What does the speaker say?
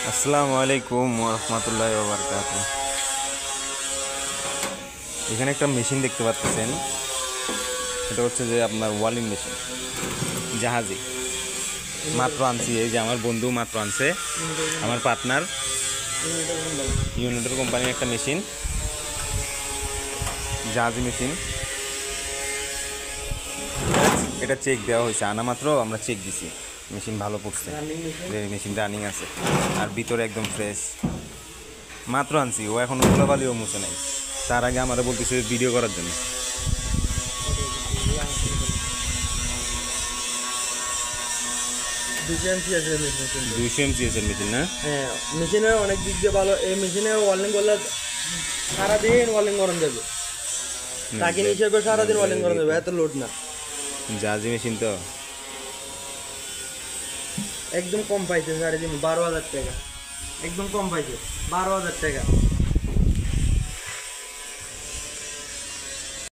আসসালামু আলাইকুম ওয়া রাহমাতুল্লাহি ওয়া বারাকাতুহু। এখানে একটা মেশিন দেখতে পাচ্ছেন, এটা হচ্ছে যে আপনার ওয়ালিং মেশিন, জাহাজি। মাত্র আনছি, এই যে আমার বন্ধু মাত্র আনছে, আমার পার্টনার, ইউনিটর কোম্পানির একটা মেশিন, জাহাজি মেশিন। এটা চেক দেওয়া হয়েছে, আনা মাত্র আমরা চেক দিছি, মেশিন ভালো পড়ছে, মেশিন রানিং আছে আর ভিতরে একদম ফ্রেশ। মাত্র আনছি, ও এখন ধুলাবালিও মুছে নাই, তার আগে আমরা বলতেছি ভিডিও করার জন্য। 200 MCS এর মেশিন না? হ্যাঁ, মেশিনের অনেক দিক দিয়ে ভালো। এই মেশিনে ওয়ার্লিং করলে সারাদিন ওয়ার্লিং করানো যাবে, টাকিন হিসেবে সারাদিন ওয়ার্লিং করানো যাবে, এত লোড না। জাহাজি মেশিন তো একদম কম পাইছে, 12,500 টাকা, একদম কম পাইছে, 12,000 টাকা।